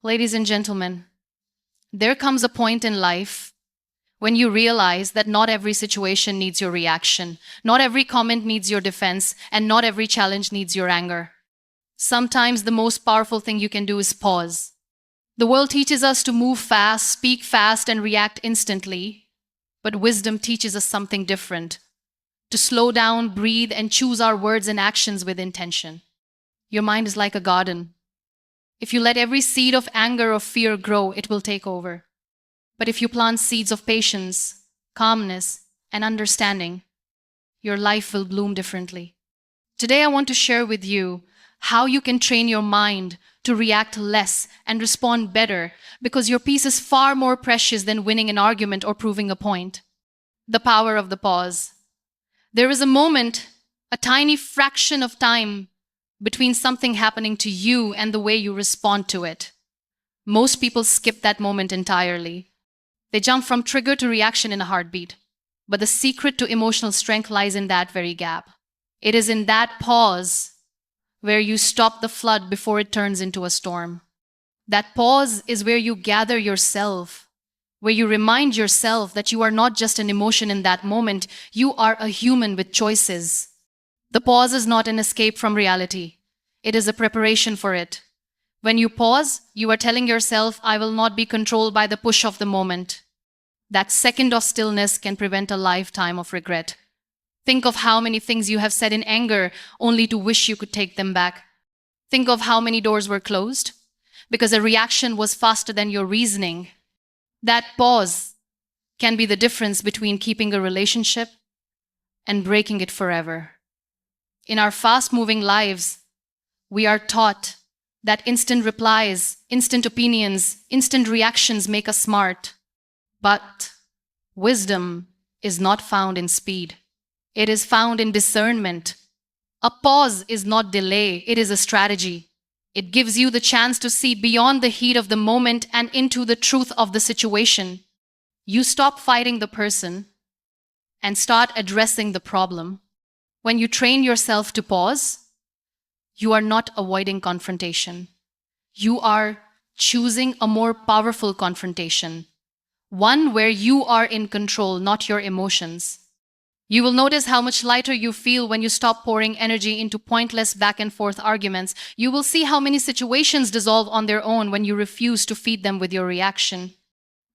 Ladies and gentlemen, there comes a point in life when you realize that not every situation needs your reaction, not every comment needs your defense, and not every challenge needs your anger. Sometimes the most powerful thing you can do is pause. The world teaches us to move fast, speak fast, and react instantly, but wisdom teaches us something different: to slow down, breathe, and choose our words and actions with intention. Your mind is like a garden. If you let every seed of anger or fear grow, it will take over. But if you plant seeds of patience, calmness, and understanding, your life will bloom differently. Today, I want to share with you how you can train your mind to react less and respond better, because your peace is far more precious than winning an argument or proving a point. The power of the pause. There is a moment, a tiny fraction of time between something happening to you and the way you respond to it. Most people skip that moment entirely. They jump from trigger to reaction in a heartbeat. But the secret to emotional strength lies in that very gap. It is in that pause where you stop the flood before it turns into a storm. That pause is where you gather yourself, where you remind yourself that you are not just an emotion in that moment, you are a human with choices. The pause is not an escape from reality. It is a preparation for it. When you pause, you are telling yourself, I will not be controlled by the push of the moment. That second of stillness can prevent a lifetime of regret. Think of how many things you have said in anger only to wish you could take them back. Think of how many doors were closed because a reaction was faster than your reasoning. That pause can be the difference between keeping a relationship and breaking it forever. In our fast-moving lives, we are taught that instant replies, instant opinions, instant reactions make us smart. But wisdom is not found in speed. It is found in discernment. A pause is not delay, it is a strategy. It gives you the chance to see beyond the heat of the moment and into the truth of the situation. You stop fighting the person and start addressing the problem. When you train yourself to pause, you are not avoiding confrontation. You are choosing a more powerful confrontation, one where you are in control, not your emotions. You will notice how much lighter you feel when you stop pouring energy into pointless back and forth arguments. You will see how many situations dissolve on their own when you refuse to feed them with your reaction.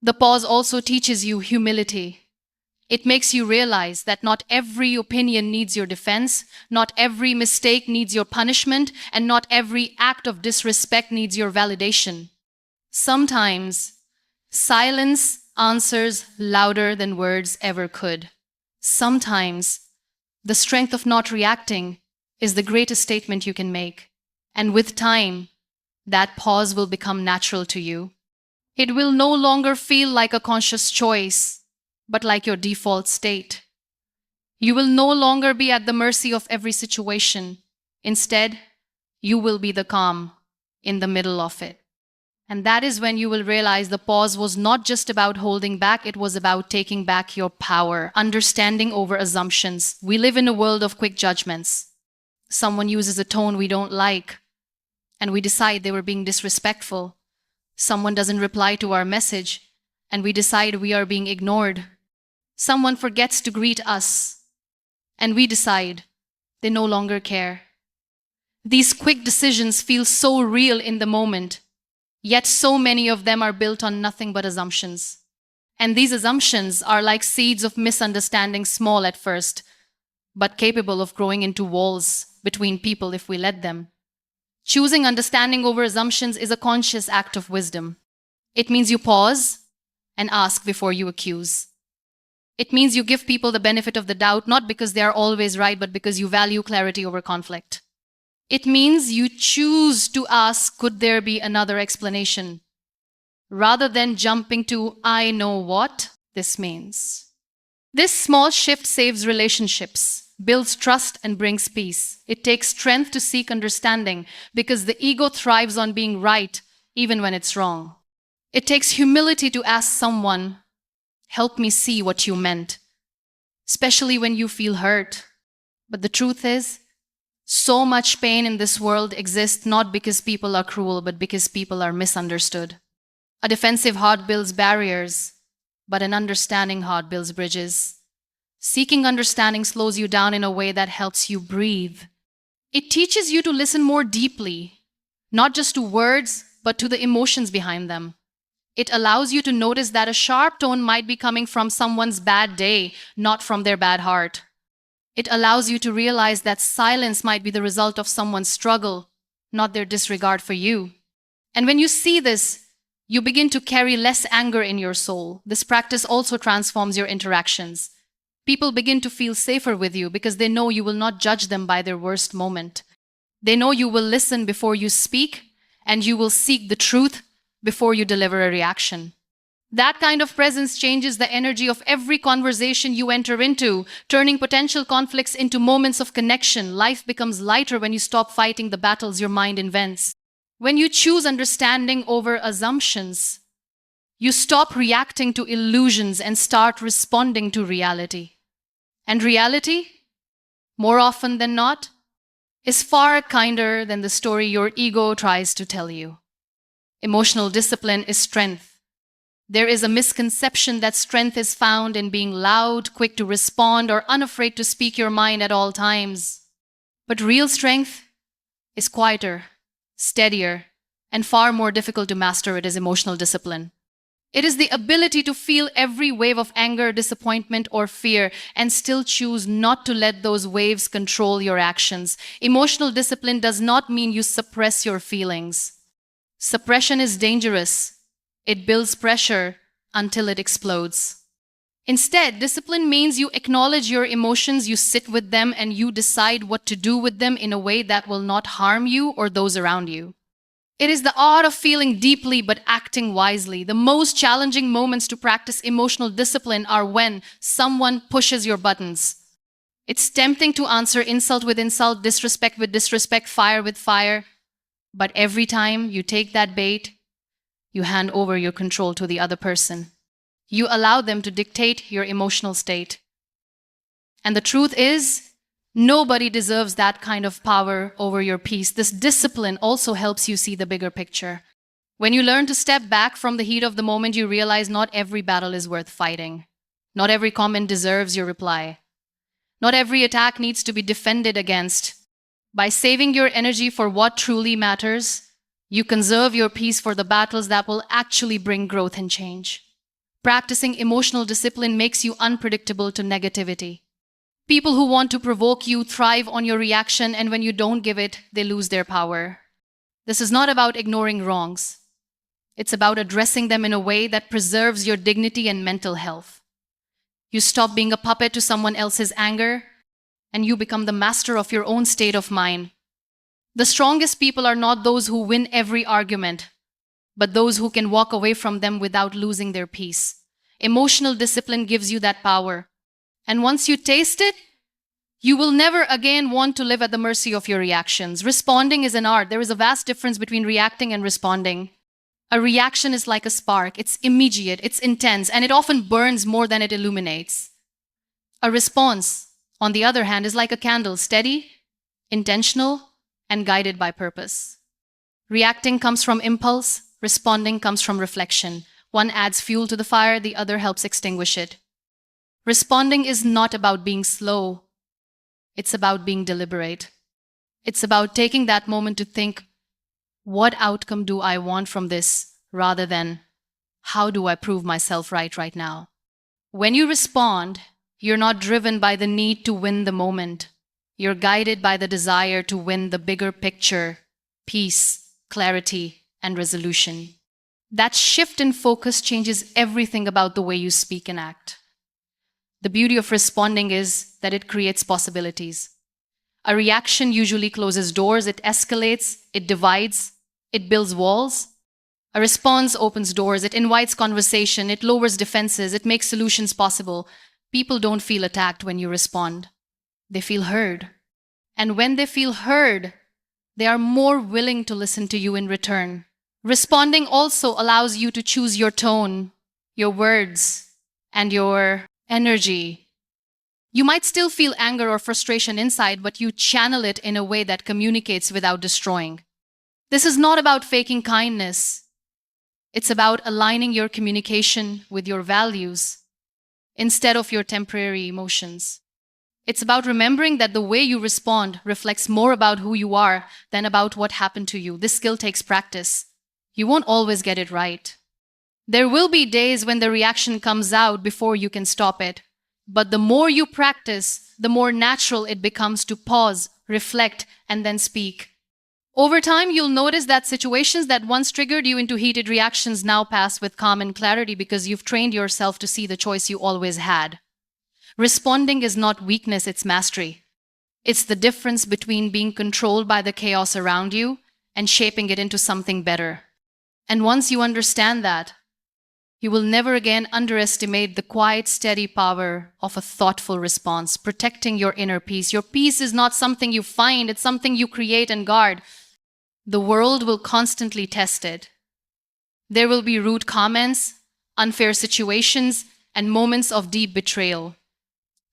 The pause also teaches you humility. It makes you realize that not every opinion needs your defense, not every mistake needs your punishment, and not every act of disrespect needs your validation. Sometimes, silence answers louder than words ever could. Sometimes, the strength of not reacting is the greatest statement you can make. And with time, that pause will become natural to you. It will no longer feel like a conscious choice, but like your default state. You will no longer be at the mercy of every situation. Instead, you will be the calm in the middle of it. And that is when you will realize the pause was not just about holding back, it was about taking back your power, understanding over assumptions. We live in a world of quick judgments. Someone uses a tone we don't like, and we decide they were being disrespectful. Someone doesn't reply to our message, and we decide we are being ignored. Someone forgets to greet us, and we decide they no longer care. These quick decisions feel so real in the moment, yet so many of them are built on nothing but assumptions. And these assumptions are like seeds of misunderstanding, small at first, but capable of growing into walls between people if we let them. Choosing understanding over assumptions is a conscious act of wisdom. It means you pause and ask before you accuse. It means you give people the benefit of the doubt, not because they are always right, but because you value clarity over conflict. It means you choose to ask, could there be another explanation? Rather than jumping to, I know what this means. This small shift saves relationships, builds trust, and brings peace. It takes strength to seek understanding because the ego thrives on being right even when it's wrong. It takes humility to ask someone, help me see what you meant, especially when you feel hurt. But the truth is, So much pain in this world exists not because people are cruel, but because people are misunderstood. A defensive heart builds barriers, but an understanding heart builds bridges. Seeking understanding slows you down in a way that helps you breathe. It teaches you to listen more deeply, not just to words, but to the emotions behind them. It allows you to notice that a sharp tone might be coming from someone's bad day, not from their bad heart. It allows you to realize that silence might be the result of someone's struggle, not their disregard for you. And when you see this, you begin to carry less anger in your soul. This practice also transforms your interactions. People begin to feel safer with you because they know you will not judge them by their worst moment. They know you will listen before you speak, and you will seek the truth before you deliver a reaction. That kind of presence changes the energy of every conversation you enter into, turning potential conflicts into moments of connection. Life becomes lighter when you stop fighting the battles your mind invents. When you choose understanding over assumptions, you stop reacting to illusions and start responding to reality. And reality, more often than not, is far kinder than the story your ego tries to tell you. Emotional discipline is strength. There is a misconception that strength is found in being loud, quick to respond, or unafraid to speak your mind at all times. But real strength is quieter, steadier, and far more difficult to master. It is emotional discipline. It is the ability to feel every wave of anger, disappointment, or fear and still choose not to let those waves control your actions. Emotional discipline does not mean you suppress your feelings. Suppression is dangerous. It builds pressure until it explodes. Instead, discipline means you acknowledge your emotions, you sit with them, and you decide what to do with them in a way that will not harm you or those around you. It is the art of feeling deeply but acting wisely. The most challenging moments to practice emotional discipline are when someone pushes your buttons. It's tempting to answer insult with insult, disrespect with disrespect, fire with fire. But every time you take that bait, you hand over your control to the other person. You allow them to dictate your emotional state. And the truth is, nobody deserves that kind of power over your peace. This discipline also helps you see the bigger picture. When you learn to step back from the heat of the moment, you realize not every battle is worth fighting. Not every comment deserves your reply. Not every attack needs to be defended against. By saving your energy for what truly matters, you conserve your peace for the battles that will actually bring growth and change. Practicing emotional discipline makes you unpredictable to negativity. People who want to provoke you thrive on your reaction, and when you don't give it, they lose their power. This is not about ignoring wrongs. It's about addressing them in a way that preserves your dignity and mental health. You stop being a puppet to someone else's anger, and you become the master of your own state of mind. The strongest people are not those who win every argument, but those who can walk away from them without losing their peace. Emotional discipline gives you that power. And once you taste it, you will never again want to live at the mercy of your reactions. Responding is an art. There is a vast difference between reacting and responding. A reaction is like a spark. It's immediate, it's intense, and it often burns more than it illuminates. A response, on the other hand, is like a candle, steady, intentional, and guided by purpose. Reacting comes from impulse, responding comes from reflection. One adds fuel to the fire, the other helps extinguish it. Responding is not about being slow. It's about being deliberate. It's about taking that moment to think, what outcome do I want from this, rather than, how do I prove myself right now? When you respond, you're not driven by the need to win the moment. You're guided by the desire to win the bigger picture, peace, clarity, and resolution. That shift in focus changes everything about the way you speak and act. The beauty of responding is that it creates possibilities. A reaction usually closes doors, it escalates, it divides, it builds walls. A response opens doors, it invites conversation, it lowers defenses, it makes solutions possible. People don't feel attacked when you respond. They feel heard. And when they feel heard, they are more willing to listen to you in return. Responding also allows you to choose your tone, your words, and your energy. You might still feel anger or frustration inside, but you channel it in a way that communicates without destroying. This is not about faking kindness. It's about aligning your communication with your values instead of your temporary emotions. It's about remembering that the way you respond reflects more about who you are than about what happened to you. This skill takes practice. You won't always get it right. There will be days when the reaction comes out before you can stop it. But the more you practice, the more natural it becomes to pause, reflect, and then speak. Over time, you'll notice that situations that once triggered you into heated reactions now pass with calm and clarity because you've trained yourself to see the choice you always had. Responding is not weakness, it's mastery. It's the difference between being controlled by the chaos around you and shaping it into something better. And once you understand that, you will never again underestimate the quiet, steady power of a thoughtful response, protecting your inner peace. Your peace is not something you find, it's something you create and guard. The world will constantly test it. There will be rude comments, unfair situations, and moments of deep betrayal.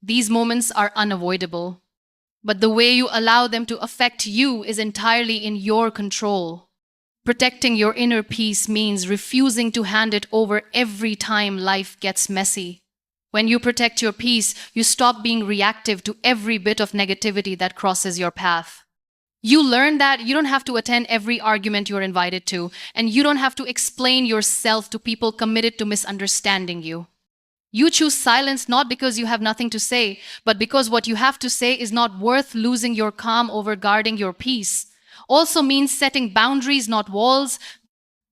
These moments are unavoidable, but the way you allow them to affect you is entirely in your control. Protecting your inner peace means refusing to hand it over every time life gets messy. When you protect your peace, you stop being reactive to every bit of negativity that crosses your path. You learn that you don't have to attend every argument you're invited to, and you don't have to explain yourself to people committed to misunderstanding you. You choose silence not because you have nothing to say, but because what you have to say is not worth losing your calm over guarding your peace. Also means setting boundaries, not walls,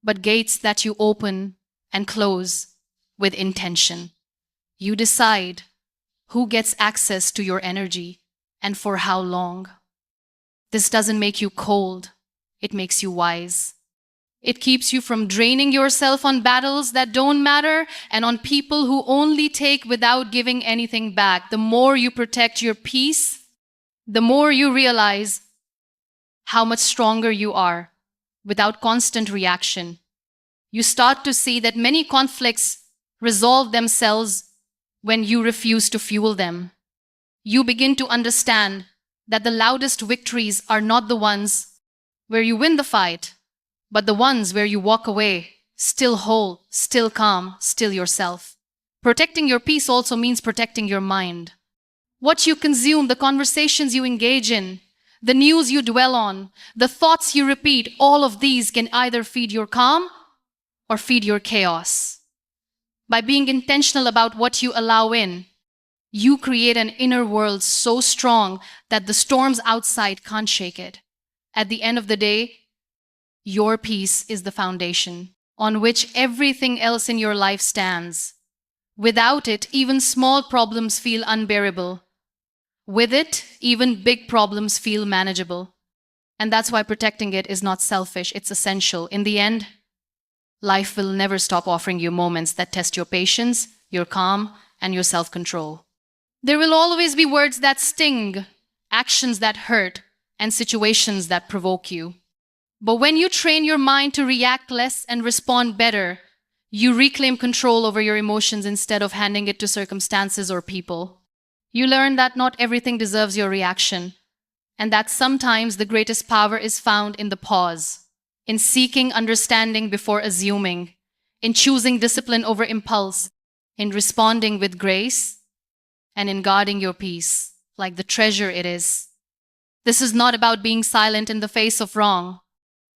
but gates that you open and close with intention. You decide who gets access to your energy and for how long. This doesn't make you cold, it makes you wise. It keeps you from draining yourself on battles that don't matter and on people who only take without giving anything back. The more you protect your peace, the more you realize how much stronger you are without constant reaction. You start to see that many conflicts resolve themselves when you refuse to fuel them. You begin to understand that the loudest victories are not the ones where you win the fight, but the ones where you walk away, still whole, still calm, still yourself. Protecting your peace also means protecting your mind. What you consume, the conversations you engage in, the news you dwell on, the thoughts you repeat, all of these can either feed your calm or feed your chaos. By being intentional about what you allow in, you create an inner world so strong that the storms outside can't shake it. At the end of the day, your peace is the foundation on which everything else in your life stands. Without it, even small problems feel unbearable. With it, even big problems feel manageable. And that's why protecting it is not selfish, it's essential. In the end, life will never stop offering you moments that test your patience, your calm, and your self-control. There will always be words that sting, actions that hurt, and situations that provoke you. But when you train your mind to react less and respond better, you reclaim control over your emotions instead of handing it to circumstances or people. You learn that not everything deserves your reaction, and that sometimes the greatest power is found in the pause, in seeking understanding before assuming, in choosing discipline over impulse, in responding with grace, and in guarding your peace like the treasure it is. This is not about being silent in the face of wrong.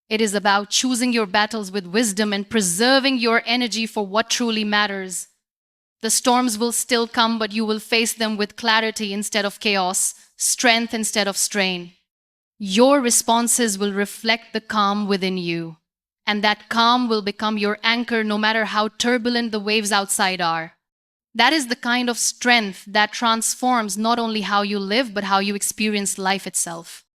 It is about choosing your battles with wisdom and preserving your energy for what truly matters. The storms will still come, but you will face them with clarity instead of chaos, strength instead of strain. Your responses will reflect the calm within you, and that calm will become your anchor no matter how turbulent the waves outside are. That is the kind of strength that transforms not only how you live, but how you experience life itself.